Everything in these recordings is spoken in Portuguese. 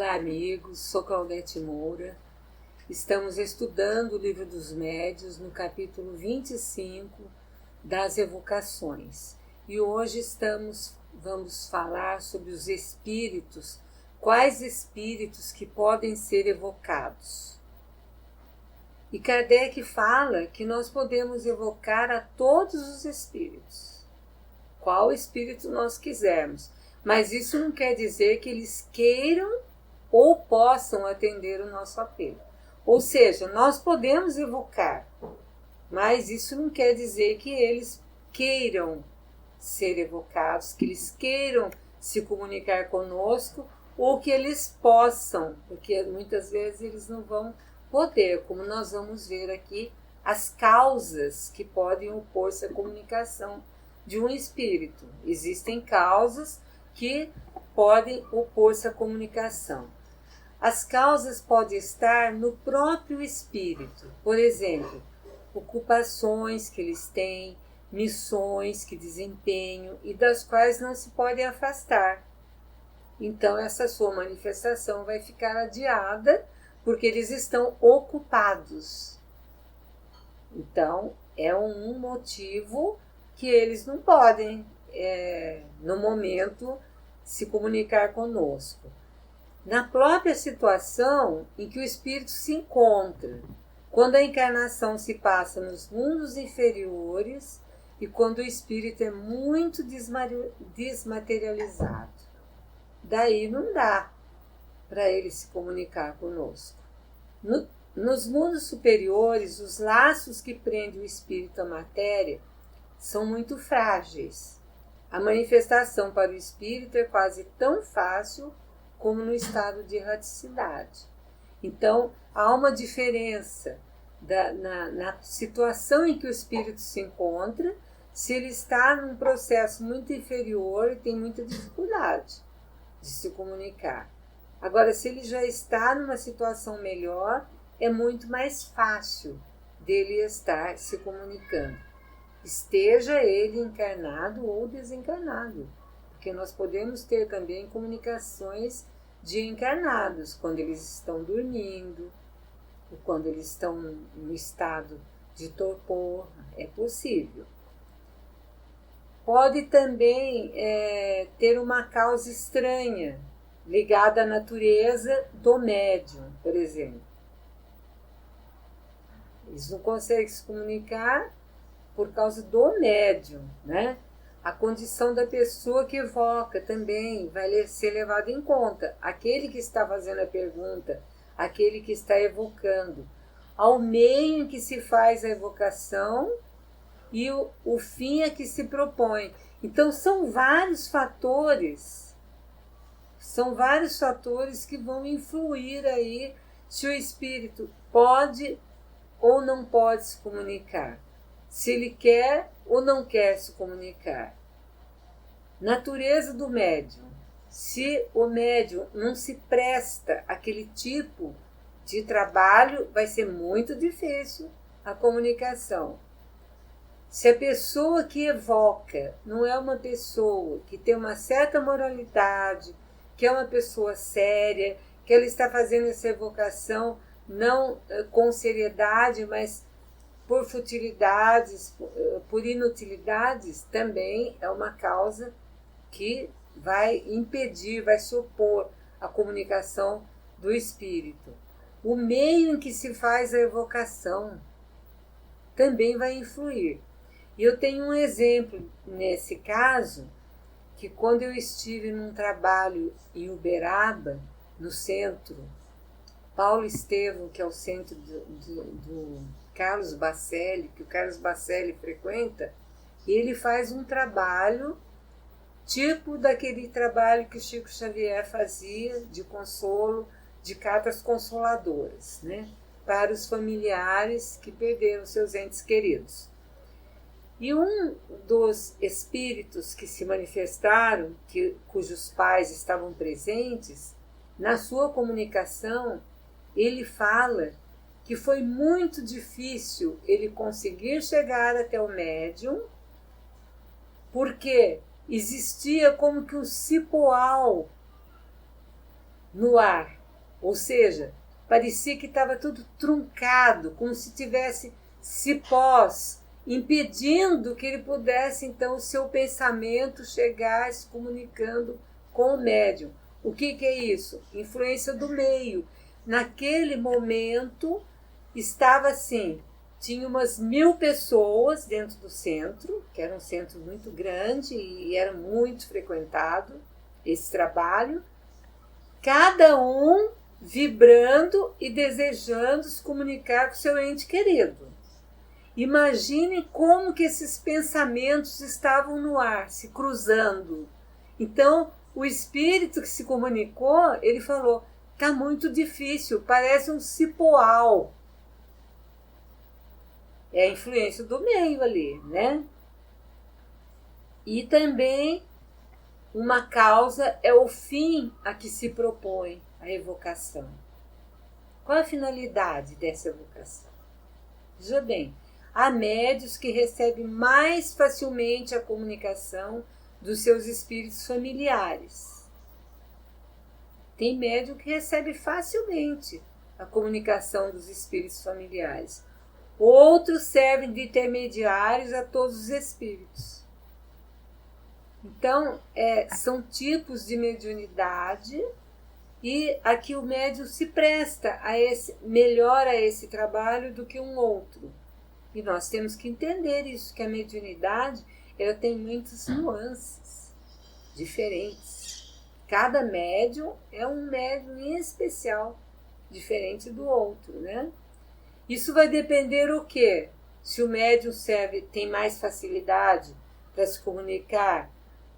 Olá, amigos, sou Claudete Moura. Estamos estudando o Livro dos Médiuns no capítulo 25 das evocações. E hoje vamos falar sobre os espíritos, quais espíritos que podem ser evocados. E Kardec fala que nós podemos evocar a todos os espíritos, qual espírito nós quisermos. Mas isso não quer dizer que eles queiram ou possam atender o nosso apelo. Ou seja, nós podemos evocar, mas isso não quer dizer que eles queiram ser evocados, que eles queiram se comunicar conosco ou que eles possam, porque muitas vezes eles não vão poder, como nós vamos ver aqui, as causas que podem opor-se à comunicação de um espírito. Existem causas que podem opor-se à comunicação. As causas podem estar no próprio espírito, por exemplo, ocupações que eles têm, missões que desempenham e das quais não se podem afastar. Então, essa sua manifestação vai ficar adiada porque eles estão ocupados. Então, é um motivo que eles não podem, no momento, se comunicar conosco. Na própria situação em que o espírito se encontra, quando a encarnação se passa nos mundos inferiores e quando o espírito é muito desmaterializado. Daí não dá para ele se comunicar conosco. Nos mundos superiores, os laços que prendem o espírito à matéria são muito frágeis. A manifestação para o espírito é quase tão fácil como no estado de erraticidade. Então, há uma diferença na situação em que o espírito se encontra, se ele está num processo muito inferior e tem muita dificuldade de se comunicar. Agora, se ele já está numa situação melhor, é muito mais fácil dele estar se comunicando. Esteja ele encarnado ou desencarnado, porque nós podemos ter também comunicações de encarnados, quando eles estão dormindo, ou quando eles estão no estado de torpor, é possível. Pode também ter uma causa estranha, ligada à natureza do médium, por exemplo. Eles não conseguem se comunicar por causa do médium, né? A condição da pessoa que evoca também vai ser levada em conta. Aquele que está fazendo a pergunta, aquele que está evocando, ao meio em que se faz a evocação e o fim a que se propõe. Então, são vários fatores que vão influir aí se o espírito pode ou não pode se comunicar. Se ele quer ou não quer se comunicar. Natureza do médium. Se o médium não se presta àquele tipo de trabalho, vai ser muito difícil a comunicação. Se a pessoa que evoca não é uma pessoa que tem uma certa moralidade, que é uma pessoa séria, que ela está fazendo essa evocação não com seriedade, mas por futilidades, por inutilidades, também é uma causa que vai impedir, vai se opor à comunicação do espírito. O meio em que se faz a evocação também vai influir. E eu tenho um exemplo nesse caso, que quando eu estive num trabalho em Uberaba, no centro, Paulo Estevam, que é o centro do Carlos Bacelli, que o Carlos Bacelli frequenta, ele faz um trabalho tipo daquele trabalho que o Chico Xavier fazia de consolo, de cartas consoladoras, né, para os familiares que perderam seus entes queridos. E um dos espíritos que se manifestaram, cujos pais estavam presentes, na sua comunicação, ele fala que foi muito difícil ele conseguir chegar até o médium, porque existia como que um cipoal no ar. Ou seja, parecia que estava tudo truncado, como se tivesse cipós, impedindo que ele pudesse, então, o seu pensamento chegar se comunicando com o médium. O que é isso? Influência do meio. Naquele momento, estava assim, tinha umas 1000 pessoas dentro do centro, que era um centro muito grande e era muito frequentado esse trabalho, cada um vibrando e desejando se comunicar com seu ente querido. Imagine como que esses pensamentos estavam no ar, se cruzando. Então, o espírito que se comunicou, ele falou, está muito difícil, parece um cipoal. É a influência do meio ali, né? E também uma causa é o fim a que se propõe a evocação. Qual a finalidade dessa evocação? Veja bem, há médiuns que recebem mais facilmente a comunicação dos seus espíritos familiares. Tem médium que recebe facilmente a comunicação dos espíritos familiares. Outros servem de intermediários a todos os espíritos. Então, são tipos de mediunidade e aqui o médium se presta melhor a esse trabalho do que um outro. E nós temos que entender isso, que a mediunidade ela tem muitas nuances diferentes. Cada médium é um médium em especial, diferente do outro, né? Isso vai depender o quê? Se o médium tem mais facilidade para se comunicar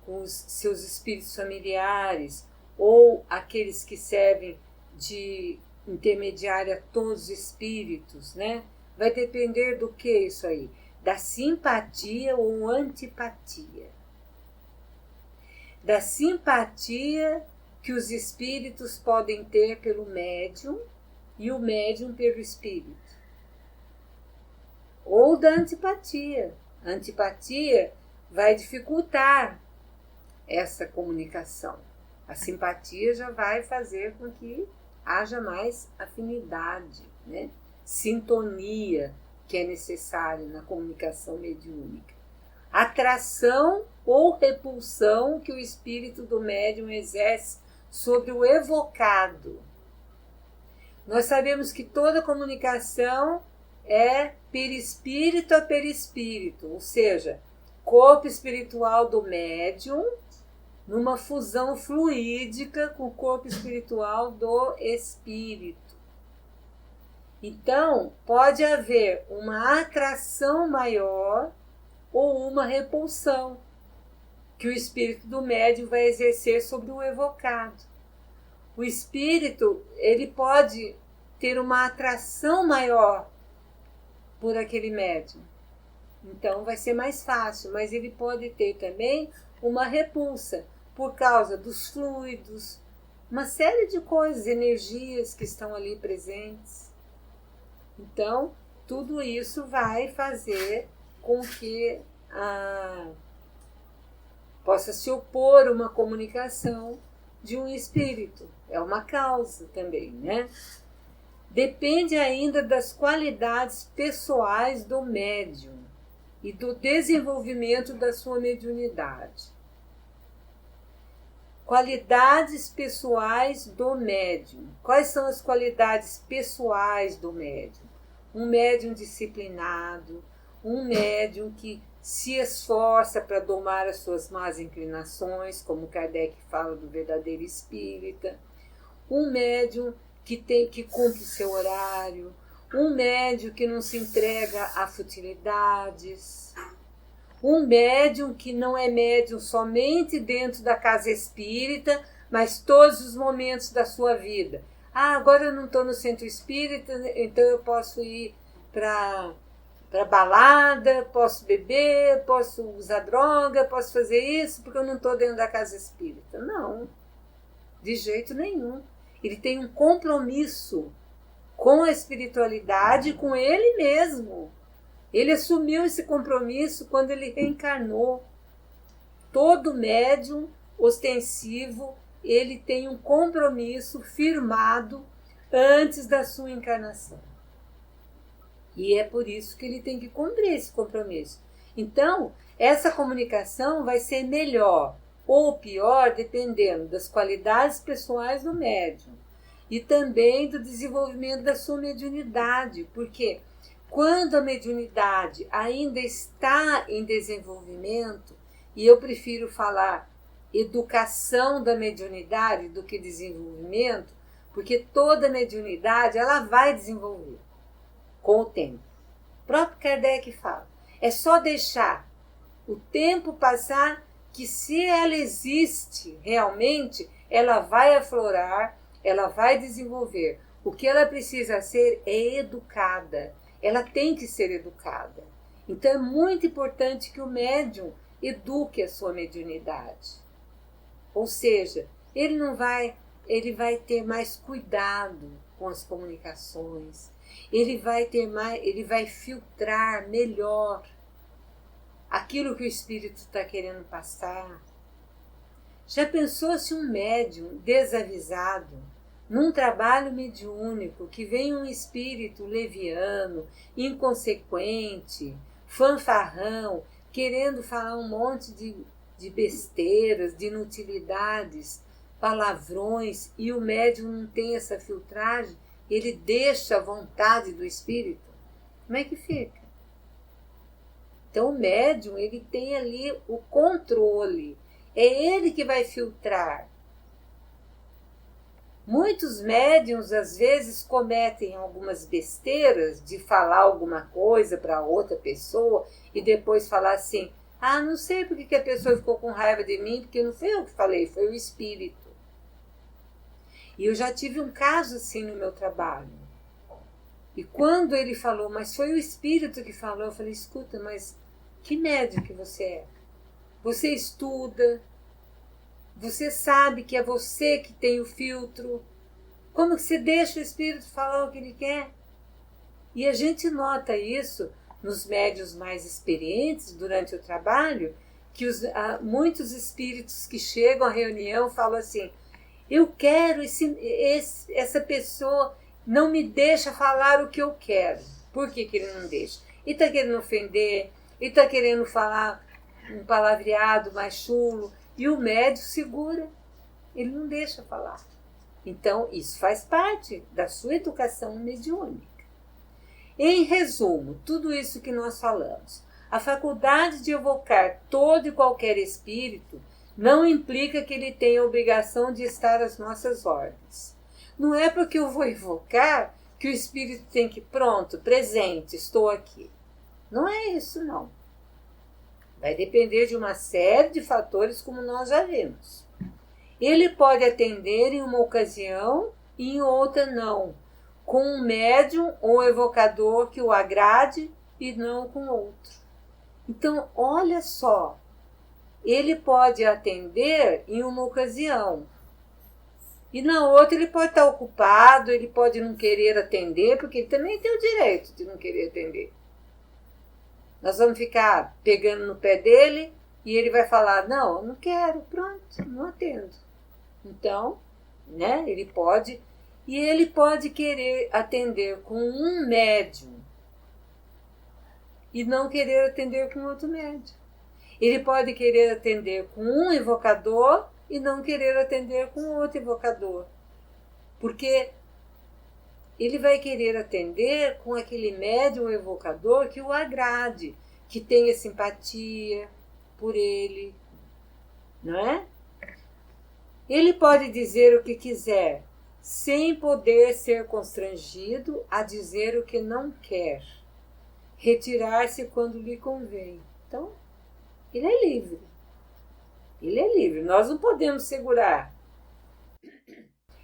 com os seus espíritos familiares ou aqueles que servem de intermediário a todos os espíritos, né? Vai depender do que isso aí? Da simpatia ou antipatia. Da simpatia que os espíritos podem ter pelo médium e o médium pelo espírito. Ou da antipatia. A antipatia vai dificultar essa comunicação. A simpatia já vai fazer com que haja mais afinidade, né? Sintonia que é necessária na comunicação mediúnica. Atração ou repulsão que o espírito do médium exerce sobre o evocado. Nós sabemos que toda comunicação é perispírito a perispírito, ou seja, corpo espiritual do médium numa fusão fluídica com o corpo espiritual do espírito. Então, pode haver uma atração maior ou uma repulsão que o espírito do médium vai exercer sobre o evocado. O espírito, ele pode ter uma atração maior por aquele médium. Então, vai ser mais fácil, mas ele pode ter também uma repulsa por causa dos fluidos, uma série de coisas, energias que estão ali presentes. Então, tudo isso vai fazer com que possa se opor uma comunicação de um espírito. É uma causa também, né? Depende ainda das qualidades pessoais do médium e do desenvolvimento da sua mediunidade. Qualidades pessoais do médium. Quais são as qualidades pessoais do médium? Um médium disciplinado, um médium que se esforça para domar as suas más inclinações, como Kardec fala do verdadeiro espírita, um médium que cumpre seu horário, um médium que não se entrega a futilidades, um médium que não é médium somente dentro da casa espírita, mas todos os momentos da sua vida. Agora eu não estou no centro espírita, então eu posso ir para balada, posso beber, posso usar droga, posso fazer isso porque eu não estou dentro da casa espírita. Não, de jeito nenhum. Ele tem um compromisso com a espiritualidade, com ele mesmo. Ele assumiu esse compromisso quando ele reencarnou. Todo médium ostensivo ele tem um compromisso firmado antes da sua encarnação. E é por isso que ele tem que cumprir esse compromisso. Então, essa comunicação vai ser melhor ou pior dependendo das qualidades pessoais do médium e também do desenvolvimento da sua mediunidade, porque quando a mediunidade ainda está em desenvolvimento, e eu prefiro falar educação da mediunidade do que desenvolvimento, porque toda mediunidade ela vai desenvolver com o tempo. O próprio Kardec fala, é só deixar o tempo passar que se ela existe realmente, ela vai aflorar, ela vai desenvolver. O que ela precisa ser é educada, ela tem que ser educada. Então é muito importante que o médium eduque a sua mediunidade. Ou seja, ele vai ter mais cuidado com as comunicações, ele vai filtrar melhor aquilo que o espírito está querendo passar. Já pensou se um médium desavisado, num trabalho mediúnico, que vem um espírito leviano, inconsequente, fanfarrão, querendo falar um monte de besteiras, de inutilidades, palavrões, e o médium não tem essa filtragem, ele deixa a vontade do espírito? Como é que fica? Então o médium, ele tem ali o controle, é ele que vai filtrar. Muitos médiums às vezes cometem algumas besteiras de falar alguma coisa para outra pessoa e depois falar assim, não sei porque que a pessoa ficou com raiva de mim, porque não foi eu que falei, foi o espírito. E eu já tive um caso assim no meu trabalho. E quando ele falou, mas foi o espírito que falou, eu falei, escuta, mas que médium que você é? Você estuda, você sabe que é você que tem o filtro. Como que você deixa o espírito falar o que ele quer? E a gente nota isso nos médiuns mais experientes durante o trabalho, que muitos espíritos que chegam à reunião falam assim, eu quero, essa pessoa não me deixa falar o que eu quero. Por que que ele não deixa? Ele está querendo ofender, ele está querendo falar um palavreado mais chulo, e o médium segura, ele não deixa falar. Então, isso faz parte da sua educação mediúnica. Em resumo, tudo isso que nós falamos, a faculdade de evocar todo e qualquer espírito não implica que ele tenha a obrigação de estar às nossas ordens. Não é porque eu vou evocar que o espírito tem que, pronto, presente, estou aqui. Não é isso, não. Vai depender de uma série de fatores, como nós já vimos. Ele pode atender em uma ocasião e em outra não, com um médium ou evocador que o agrade e não com outro. Então, olha só, ele pode atender em uma ocasião e na outra ele pode estar ocupado, ele pode não querer atender, porque ele também tem o direito de não querer atender. Nós vamos ficar pegando no pé dele e ele vai falar, não, eu não quero, pronto, não atendo. Então, né, ele pode querer atender com um médium e não querer atender com outro médium. Ele pode querer atender com um evocador e não querer atender com outro evocador. Porque ele vai querer atender com aquele médium evocador que o agrade, que tenha simpatia por ele, não é? Ele pode dizer o que quiser, sem poder ser constrangido a dizer o que não quer, retirar-se quando lhe convém. Então, ele é livre. Ele é livre, nós não podemos segurar.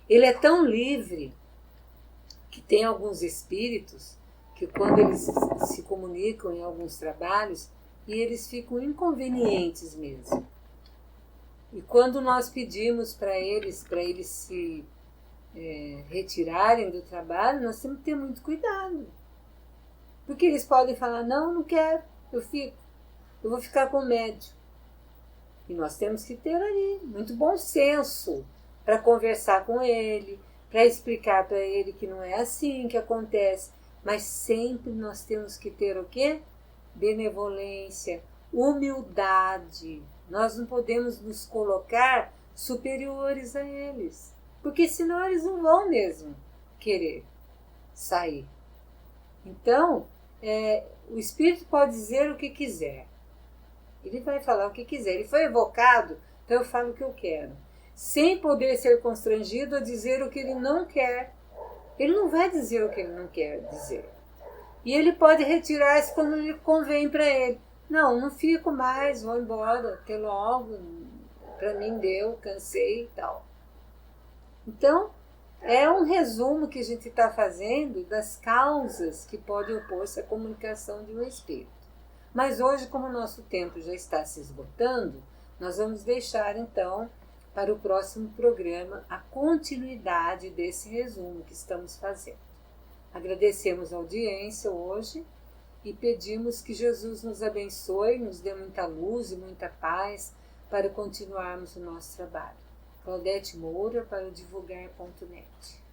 Ele é tão livre que tem alguns espíritos que quando eles se comunicam em alguns trabalhos, e eles ficam inconvenientes mesmo. E quando nós pedimos para eles se retirarem do trabalho, nós temos que ter muito cuidado. Porque eles podem falar, não quero, eu vou ficar com o médium. E nós temos que ter ali muito bom senso para conversar com ele, para explicar para ele que não é assim que acontece, mas sempre nós temos que ter o quê? Benevolência, humildade. Nós não podemos nos colocar superiores a eles, porque senão eles não vão mesmo querer sair. Então, o Espírito pode dizer o que quiser. Ele vai falar o que quiser. Ele foi evocado, então eu falo o que eu quero. Sem poder ser constrangido a dizer o que ele não quer. Ele não vai dizer o que ele não quer dizer. E ele pode retirar-se quando lhe convém para ele. Não fico mais, vou embora, até logo, para mim deu, cansei e tal. Então, é um resumo que a gente está fazendo das causas que podem opor-se à comunicação de um espírito. Mas hoje, como o nosso tempo já está se esgotando, nós vamos deixar então para o próximo programa a continuidade desse resumo que estamos fazendo. Agradecemos a audiência hoje e pedimos que Jesus nos abençoe, nos dê muita luz e muita paz para continuarmos o nosso trabalho. Claudete Moura para o divulgar.net.